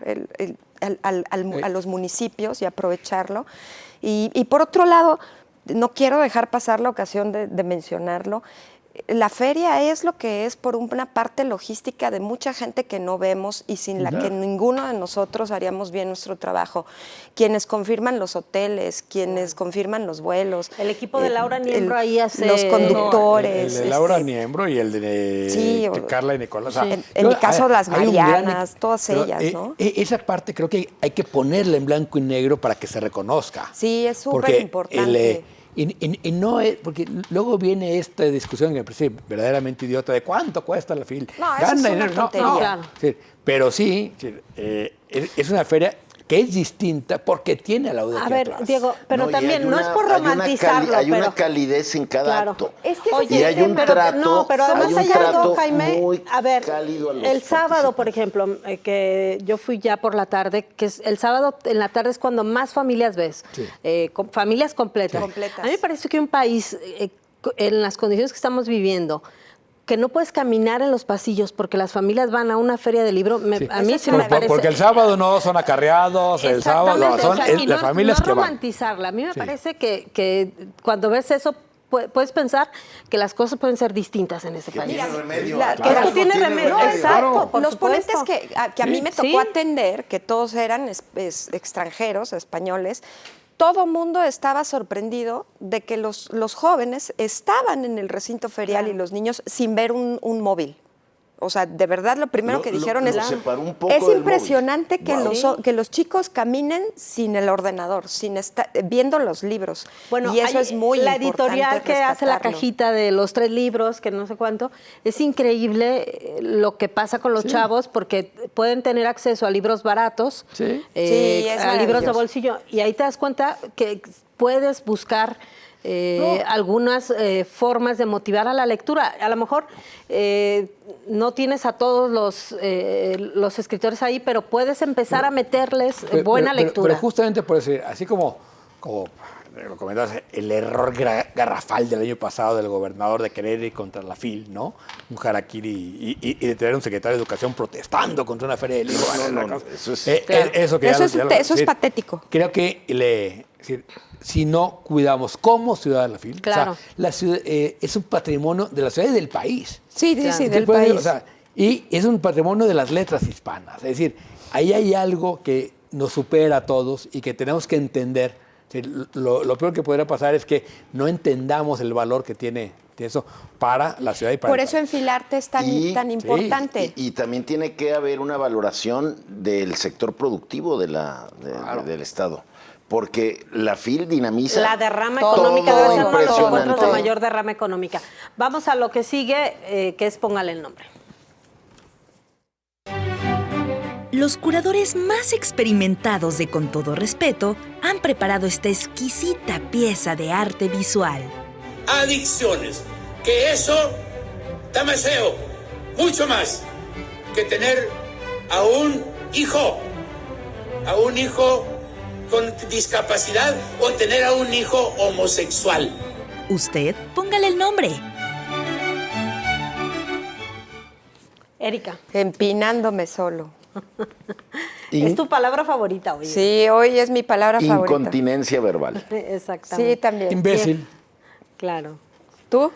a los municipios y aprovecharlo. Y por otro lado, no quiero dejar pasar la ocasión de mencionarlo. La feria es lo que es por una parte logística de mucha gente que no vemos y sin la que ninguno de nosotros haríamos bien nuestro trabajo. Quienes confirman los hoteles, quienes confirman los vuelos. El equipo de Laura Niembro ahí hace... Los conductores. El de Laura Niembro y el de Carla y Nicolás. O sea, en mi caso, las Marianas, todas ellas, ¿no? Esa parte creo que hay que ponerla en blanco y negro para que se reconozca. Sí, es súper importante. Y no es, porque luego viene esta discusión que me parece verdaderamente idiota de cuánto cuesta la FIL. No, eso es una tontería. Claro. Sí, pero sí, es una feria que es distinta porque tiene a la UDG. A ver, atrás. Diego, pero también no es por romantizarlo. Hay una calidez en cada acto. Es que y hay un trato, pero además hay algo, Jaime, muy a ver, cálido a los el sábado, por ejemplo, que yo fui ya por la tarde, que es el sábado en la tarde es cuando más familias ves, familias completas. A mí me parece que un país en las condiciones que estamos viviendo, que no puedes caminar en los pasillos porque las familias van a una feria de libro, a mí se me parece... Porque el sábado no son acarreados, el sábado son las familias que van. No romantizarla, a mí me parece que cuando ves eso puedes pensar que las cosas pueden ser distintas en ese país. Tiene remedio. Esto tiene remedio, exacto. Los ponentes que a mí me tocó atender, que todos eran extranjeros, españoles, todo mundo estaba sorprendido de que los jóvenes estaban en el recinto ferial y los niños sin ver un móvil. O sea, de verdad lo primero que dijeron es impresionante que los chicos caminen sin el ordenador, sin viendo los libros. Bueno, y eso es muy la importante. La editorial que hace la cajita de los 3 libros, que no sé cuánto, es increíble lo que pasa con los chavos porque pueden tener acceso a libros baratos, a libros de bolsillo, y ahí te das cuenta que puedes buscar algunas formas de motivar a la lectura. A lo mejor no tienes a todos los escritores ahí, pero puedes empezar a meterles buena lectura. Pero justamente por decir, así como lo comentabas, el error garrafal del año pasado del gobernador de querer ir contra la FIL, ¿no? Un harakiri y de tener un secretario de Educación protestando contra una feria de libros. Eso es patético. Creo que si no cuidamos como ciudad de la FIL, claro. O sea, la ciudad, es un patrimonio de la ciudad y del país. Sí, del país. O sea, y es un patrimonio de las letras hispanas. Es decir, ahí hay algo que nos supera a todos y que tenemos que entender. Lo peor que podría pasar es que no entendamos el valor que tiene eso para la ciudad y para Por el eso país. Enfilarte es tan importante. Y también tiene que haber una valoración del sector productivo del Estado. Porque la FIL dinamiza. La derrama económica debe ser uno de los encuentros de impresionante. mayor derrama económica. Vamos a lo que sigue, que es Póngale el nombre. Los curadores más experimentados de Con Todo Respeto han preparado esta exquisita pieza de arte visual. Adicciones, que eso da más feo, mucho más que tener a un hijo con discapacidad o tener a un hijo homosexual. Usted, póngale el nombre. Erika. Empinándome solo. Es tu palabra favorita hoy. Sí, hoy es mi palabra favorita. Incontinencia verbal. Exactamente. Sí, también. Imbécil. Claro. ¿Tú?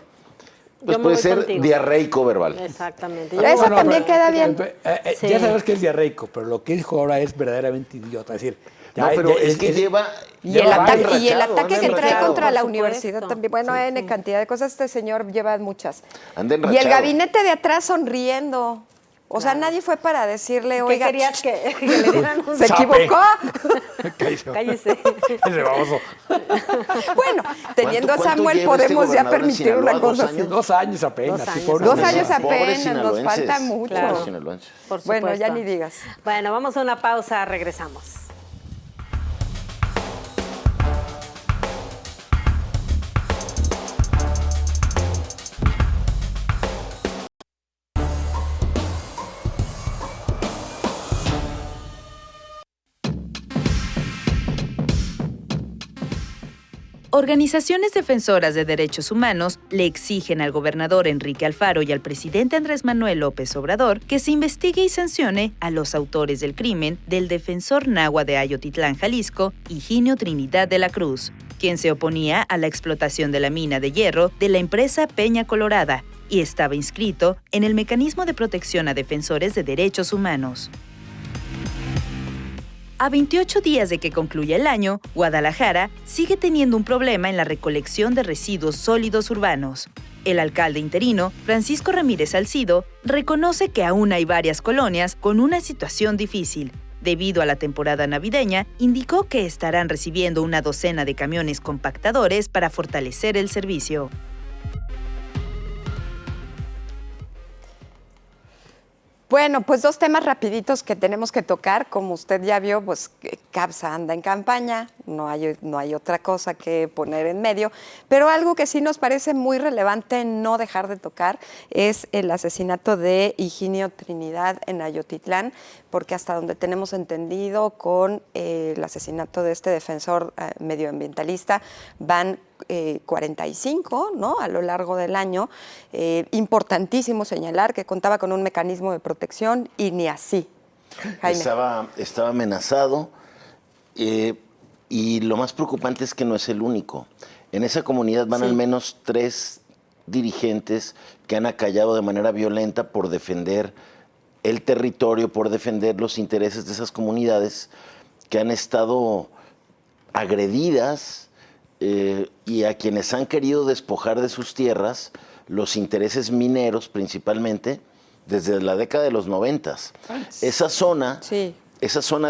Pues puede ser diarreico verbal. Exactamente. Eso también queda bien. Sí. Ya sabes que es diarreico, pero lo que dijo ahora es verdaderamente idiota. Es decir, es que lleva... Y el ataque que trae enrachado. contra la Por universidad supuesto. también. Bueno, N cantidad de cosas. Este señor lleva muchas. Anda Y el enrachado. gabinete de atrás sonriendo. O sea, nadie fue para decirle, ¿Qué oiga, querías que le dieran un se equivocó. Cállese. Ese baboso. Bueno, teniendo a ¿Cuánto Samuel lleva este podemos ya gobernador en permitir Sinaloa? una cosa 2 así. años. 2 años apenas. 2 sí, años. pobres 2 sinaloenses. años Pobres apenas, nos sinaloenses. falta mucho. Claro. Pobres sinaloenses. Por supuesto. Bueno, ya ni digas. Bueno, vamos a una pausa, regresamos. Organizaciones defensoras de derechos humanos le exigen al gobernador Enrique Alfaro y al presidente Andrés Manuel López Obrador que se investigue y sancione a los autores del crimen del defensor náhuatl de Ayotitlán, Jalisco, Higinio Trinidad de la Cruz, quien se oponía a la explotación de la mina de hierro de la empresa Peña Colorada y estaba inscrito en el Mecanismo de Protección a Defensores de Derechos Humanos. A 28 días de que concluya el año, Guadalajara sigue teniendo un problema en la recolección de residuos sólidos urbanos. El alcalde interino, Francisco Ramírez Salcido, reconoce que aún hay varias colonias con una situación difícil. Debido a la temporada navideña, indicó que estarán recibiendo una docena de camiones compactadores para fortalecer el servicio. Bueno, pues 2 temas rapiditos que tenemos que tocar. Como usted ya vio, pues CAPSA anda en campaña, no hay otra cosa que poner en medio, pero algo que sí nos parece muy relevante no dejar de tocar es el asesinato de Higinio Trinidad en Ayotitlán, porque hasta donde tenemos entendido con el asesinato de este defensor medioambientalista van 45, ¿no? A lo largo del año. Importantísimo señalar que contaba con un mecanismo de protección y ni así. Jaime. Estaba amenazado y lo más preocupante es que no es el único. En esa comunidad van al menos 3 dirigentes que han acallado de manera violenta por defender el territorio, por defender los intereses de esas comunidades que han estado agredidas y a quienes han querido despojar de sus tierras los intereses mineros principalmente desde la década de los 90. Esa zona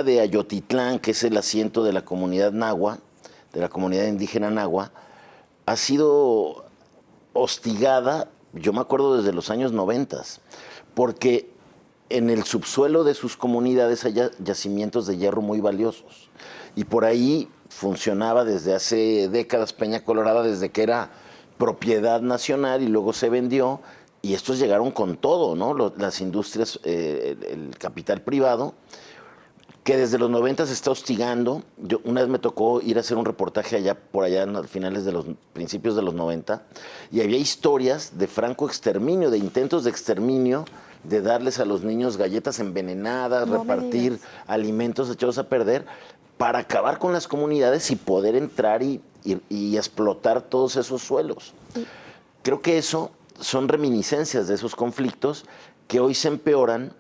de Ayotitlán, que es el asiento de la comunidad náhuatl, de la comunidad indígena náhuatl, ha sido hostigada, yo me acuerdo desde los años 90, porque en el subsuelo de sus comunidades hay yacimientos de hierro muy valiosos. Y por ahí funcionaba desde hace décadas Peña Colorada, desde que era propiedad nacional y luego se vendió. Y estos llegaron con todo, ¿no? Las industrias, el capital privado, que desde los 90 se está hostigando. Yo una vez me tocó ir a hacer un reportaje allá, por allá en los principios de los 90, y había historias de franco exterminio, de intentos de exterminio, de darles a los niños galletas envenenadas, repartir alimentos echados a perder, para acabar con las comunidades y poder entrar y explotar todos esos suelos. Creo que eso son reminiscencias de esos conflictos que hoy se empeoran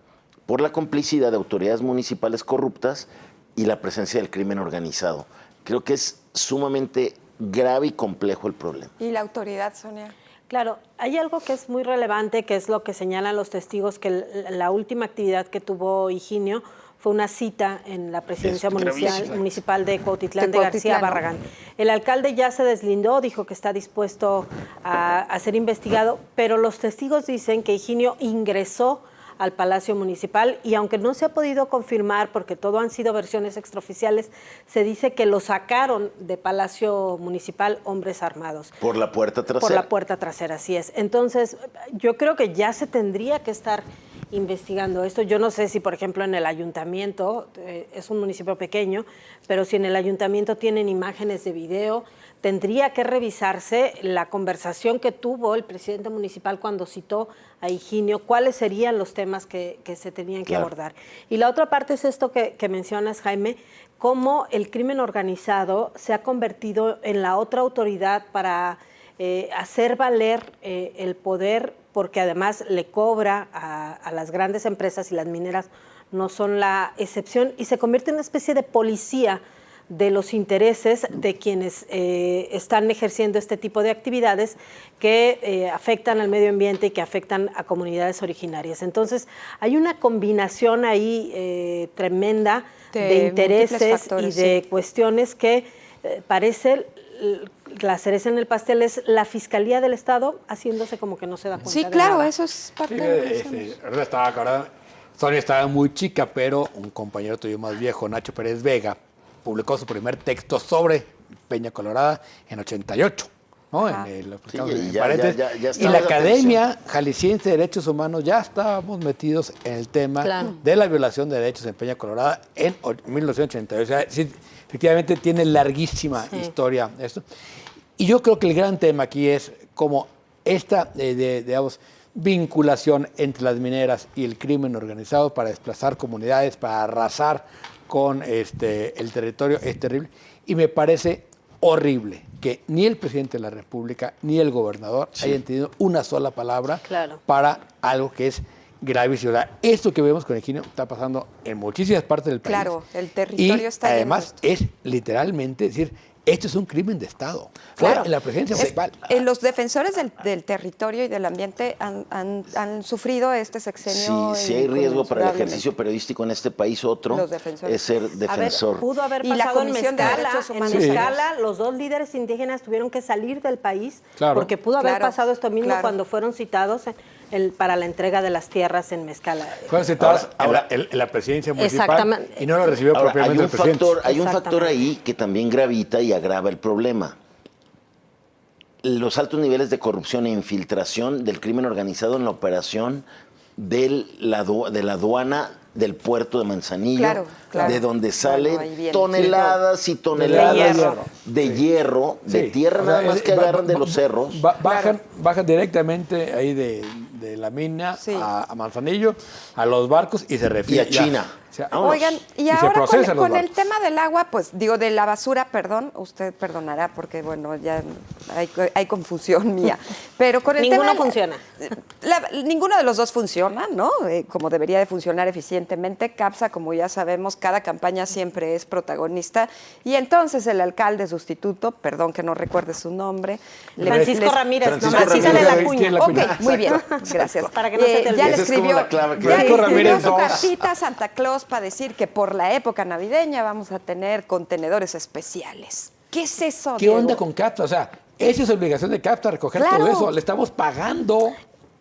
por la complicidad de autoridades municipales corruptas y la presencia del crimen organizado. Creo que es sumamente grave y complejo el problema. ¿Y la autoridad, Sonia? Claro, hay algo que es muy relevante, que es lo que señalan los testigos, que la última actividad que tuvo Higinio fue una cita en la presidencia municipal de Cuautitlán de García Barragán. El alcalde ya se deslindó, dijo que está dispuesto a ser investigado, pero los testigos dicen que Higinio ingresó al Palacio Municipal y aunque no se ha podido confirmar, porque todo han sido versiones extraoficiales, se dice que lo sacaron de Palacio Municipal hombres armados. ¿Por la puerta trasera? Por la puerta trasera, así es. Entonces, yo creo que ya se tendría que estar investigando esto. Yo no sé si, por ejemplo, en el ayuntamiento, es un municipio pequeño, pero si en el ayuntamiento tienen imágenes de video, tendría que revisarse la conversación que tuvo el presidente municipal cuando citó a Higinio, cuáles serían los temas que se tenían que abordar. Y la otra parte es esto que mencionas, Jaime, cómo el crimen organizado se ha convertido en la otra autoridad para hacer valer el poder, porque además le cobra a las grandes empresas y las mineras no son la excepción, y se convierte en una especie de policía de los intereses de quienes están ejerciendo este tipo de actividades que afectan al medio ambiente y que afectan a comunidades originarias. Entonces, hay una combinación ahí tremenda de intereses y de cuestiones que parece la cereza en el pastel es la Fiscalía del Estado haciéndose como que no se da cuenta Sí, de claro, nada. eso es parte de Sonia estaba muy chica, pero un compañero tuyo más viejo, Nacho Pérez Vega, publicó su primer texto sobre Peña Colorada en 88. ¿no? Sí, Ya está y la la Academia Jalisciense de Derechos Humanos ya estábamos metidos en el tema Claro. de la violación de derechos en Peña Colorada en 1988. O sea, sí, efectivamente tiene larguísima historia esto. Y yo creo que el gran tema aquí es como esta, digamos, vinculación entre las mineras y el crimen organizado para desplazar comunidades, para arrasar con el territorio, es terrible. Y me parece horrible que ni el presidente de la República ni el gobernador hayan tenido una sola palabra para algo que es gravísimo. O sea, esto que vemos con Higinio está pasando en muchísimas partes del país. Claro, el territorio y está lleno además de esto. es literalmente decir, esto es un crimen de Estado. Claro. En la presidencia municipal. Los defensores del territorio y del ambiente han sufrido este sexenio. Si hay riesgo para el inconmensurablemente. ejercicio periodístico en este país, otro Los defensores. es ser defensor. Pudo haber Y la pasado en Comisión de Mezcala. Derechos En Humanos. Mezcala, los dos líderes indígenas tuvieron que salir del país Claro. porque pudo haber Claro, pasado esto mismo claro. cuando fueron citados para la entrega de las tierras en Mezcala. Fueron citados Ahora- en la presidencia municipal Exactamente. y no lo recibió Ahora, propiamente el presidente. hay un factor Exactamente. ahí que también gravita y agrava el problema. Los altos niveles de corrupción e infiltración del crimen organizado en la operación de la aduana del puerto de Manzanillo, Claro, claro. de donde salen Bueno, ahí viene. toneladas y toneladas de hierro, de Sí. tierra O sea, nada más que agarran de los cerros. Bajan directamente ahí de la mina Sí. a Manzanillo, a los barcos y se refiere. Y a China. Vámonos. Oigan, y se ahora procesan los con el barcos. tema del agua, pues digo, de la basura, perdón, usted perdonará porque, bueno, ya hay confusión mía. Pero con el Ninguno tema... funciona. Ninguno de los dos funciona, ¿no? Como debería de funcionar eficientemente. CAPSA, como ya sabemos, cada campaña siempre es protagonista. Y entonces el alcalde sustituto, perdón que no recuerde su nombre. Francisco Ramírez, Francisco nomás Ramírez. sígale la Sí, cuña. la Ok, cuña. muy bien, gracias. Para que no se te olvide. Ya le Esa es como escribió, la clave. ya Francisco le escribió Ramírez su dos. cartita a Santa Claus para decir que por la época navideña vamos a tener contenedores especiales. ¿Qué es eso, ¿Qué Diego? onda con CAPTA? O sea, esa es obligación de CAPTA, recoger Claro. todo eso. Le estamos pagando.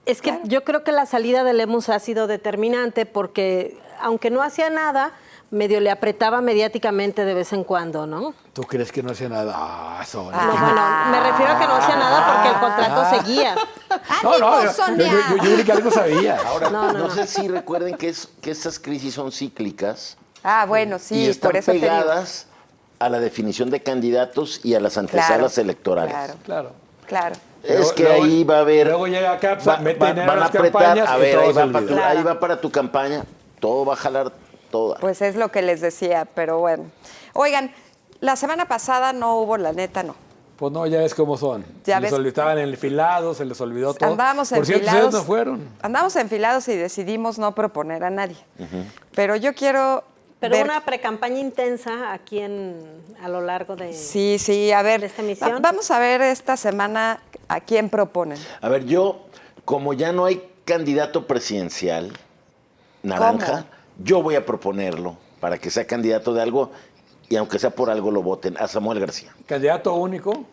Es que yo creo que la salida de Lemus ha sido determinante porque, aunque no hacía nada, medio le apretaba mediáticamente de vez en cuando, ¿no? ¿Tú crees que no hacía nada? Ah, Sonia. No, bueno, me refiero a que no hacía nada porque el contrato seguía. ¡Ánimo, Sonia! Yo creí que algo sabía. Ahora, No, no, no, no. sé si recuerden que estas crisis son cíclicas Ah, bueno, sí, y están por eso te digo. pegadas a la definición de candidatos y a las antesalas electorales. Claro, Claro. claro. Es que Luego- ahí va a haber... Luego llega CAPSA, mete dinero en van a las apretar, campañas a y ver, todo ahí se va, olvida. ahí va para tu campaña, todo va a jalar toda. Pues es lo que les decía, pero bueno. Oigan, la semana pasada no hubo, la neta, no. Pues no, ya ves cómo son. Ya Se les ves. olvidaban enfilados, se les olvidó todo. Andábamos Por cierto, enfilados. ustedes no fueron. Andábamos enfilados y decidimos no proponer a nadie. Pero yo quiero Pero ver... una precampaña intensa aquí a lo largo de... Sí, a ver. de esta emisión. Vamos a ver esta semana a quién proponen. A ver, yo, como ya no hay candidato presidencial naranja, yo voy a proponerlo para que sea candidato de algo y aunque sea por algo lo voten, a Samuel García. Candidato único.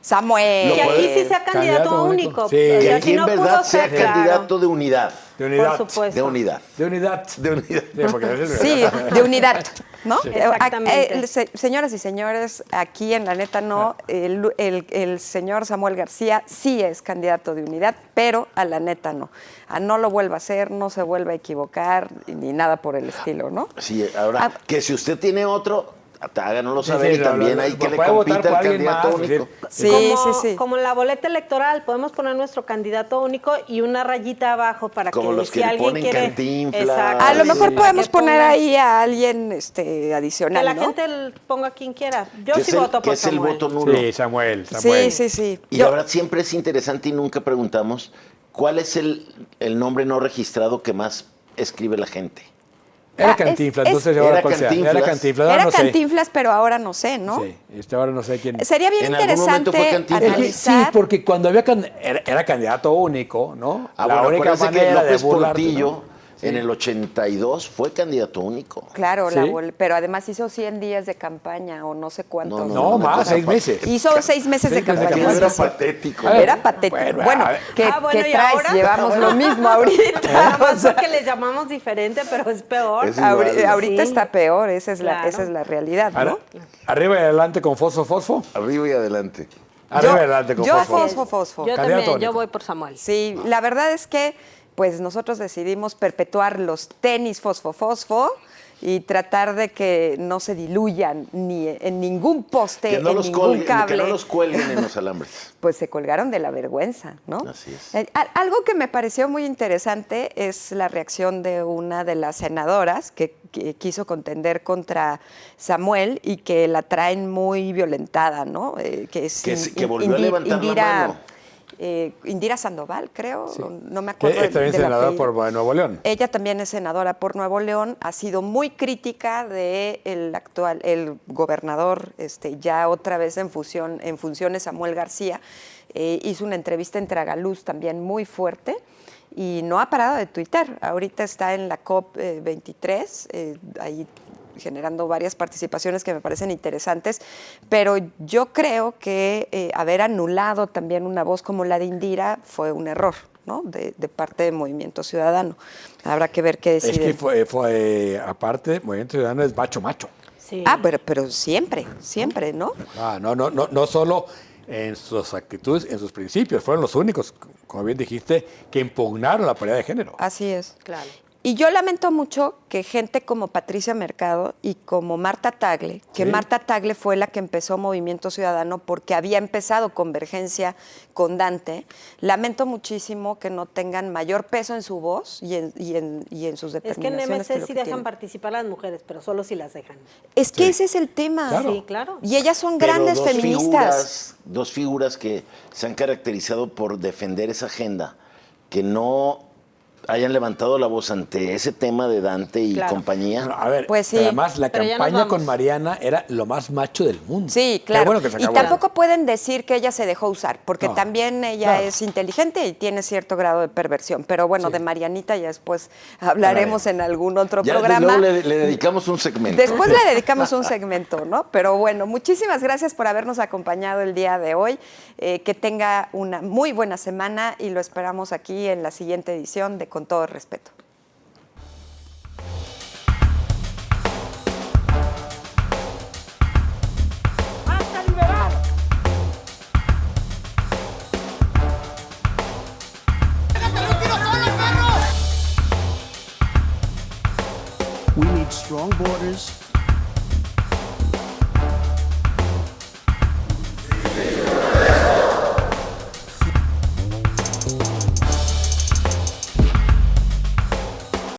Samuel. Que aquí sí sea Candidato candidato único. único. Sí. O sea, Que si aquí en no verdad pudo sea ser, claro. candidato de unidad. De unidad. Por supuesto. De unidad. De unidad. De unidad. Sí, porque es el- Sí, de unidad, ¿no? Exactamente. Señoras y señores, aquí en La Neta No, el señor Samuel García sí es candidato de unidad, pero a La Neta No. A no lo vuelva a hacer, no se vuelva a equivocar, ni nada por el estilo, ¿no? Sí, ahora, Ah. que si usted tiene otro, háganoslo Sí, saber sí, y también no, hay que le puede votar compita por al alguien candidato más, único. Sí, sí. Como en la boleta electoral, podemos poner nuestro candidato único y una rayita abajo para Como que los si que le alguien ponen quiere... Cantinflas. Exacto. A lo Sí, mejor sí. podemos Que poner ponga- ahí a alguien Que adicional, la ¿no? gente ponga a quien quiera. Yo Que sí es el, voto que por es el Samuel. voto nulo. Sí, Samuel. Sí. Y la verdad siempre es interesante y nunca preguntamos cuál es el nombre no registrado que más escribe la gente. Era Cantinflas, no sé si era ahora cuál sea. Cantinflas. Era Cantinflas, ahora Era no sé. Cantinflas, pero ahora no sé, ¿no? Sí, ahora no sé quién. Sería bien En algún momento fue interesante Cantinflas. Sí, analizar. porque cuando había era candidato único, ¿no? Bueno, única acuérdense que manera López de burlarte, Portillo ¿no? en el 82 fue candidato único. Claro, Sí. pero además hizo 100 días de campaña o no sé cuántos. No, una más, cosa 6 meses. Hizo 6 meses de 6 meses de campaña. campaña. Era Sí, sí. patético. A ver, Era patético. bueno, Bueno, a ver. ¿qué, Ah, bueno, qué ¿y traes? ahora? Llevamos lo mismo ahorita. Nada O más sea, porque le llamamos diferente, pero es peor. Es igual. ahorita Sí. está peor, esa es Claro. la realidad, ¿no? Ahora, arriba y adelante con Fosfo. Arriba y adelante. Arriba y adelante con yo Fosfo. fosfo. Yo Candidato también, único. yo voy por Samuel. Sí, la verdad es que pues nosotros decidimos perpetuar los tenis fosfo y tratar de que no se diluyan ni en ningún poste, Que no, en los ningún colguen, cable. que no los cuelguen en los alambres. Pues se colgaron de la vergüenza, ¿no? Así es. Algo que me pareció muy interesante es la reacción de una de las senadoras que quiso contender contra Samuel y que la traen muy violentada, ¿no? Que volvió a levantar la mano. Indira Sandoval, creo, no me acuerdo Que es también del senadora apellido. por Nuevo León. Ella también es senadora por Nuevo León, ha sido muy crítica de el gobernador, ya otra vez en funciones, Samuel García. Hizo una entrevista en Tragaluz también muy fuerte y no ha parado de tuitear. Ahorita está en la COP 23, ahí generando varias participaciones que me parecen interesantes, pero yo creo que haber anulado también una voz como la de Indira fue un error, ¿no? De parte del Movimiento Ciudadano. Habrá que ver qué deciden. Es que fue aparte, Movimiento Ciudadano es macho. Sí. Ah, pero siempre, ¿no? No solo en sus actitudes, en sus principios, fueron los únicos, como bien dijiste, que impugnaron la paridad de género. Así es. Claro. Y yo lamento mucho que gente como Patricia Mercado y como Marta Tagle, que Sí. Marta Tagle fue la que empezó Movimiento Ciudadano porque había empezado Convergencia con Dante, lamento muchísimo que no tengan mayor peso en su voz y en sus Es que en determinaciones. MC lo sí que dejan tienen. participar a las mujeres, pero solo si las dejan. Es que ese es el tema. Claro. Sí, claro. Y ellas son Pero grandes feministas. Dos figuras que se han caracterizado por defender esa agenda, que no hayan levantado la voz ante ese tema de Dante y Claro. compañía. Bueno, a ver, Pues sí. además la Pero ya nos campaña vamos. con Mariana era lo más macho del mundo. Sí, Qué claro. bueno que se Y acabó. tampoco pueden decir que ella se dejó usar, porque No, también ella claro. es inteligente y tiene cierto grado de perversión. Pero bueno, Sí. de Marianita ya después hablaremos en algún otro Ya programa. luego le dedicamos un segmento. Después le dedicamos un segmento, ¿no? Pero bueno, muchísimas gracias por habernos acompañado el día de hoy. Que tenga una muy buena semana y lo esperamos aquí en la siguiente edición de Con Todo Respeto. We need strong borders,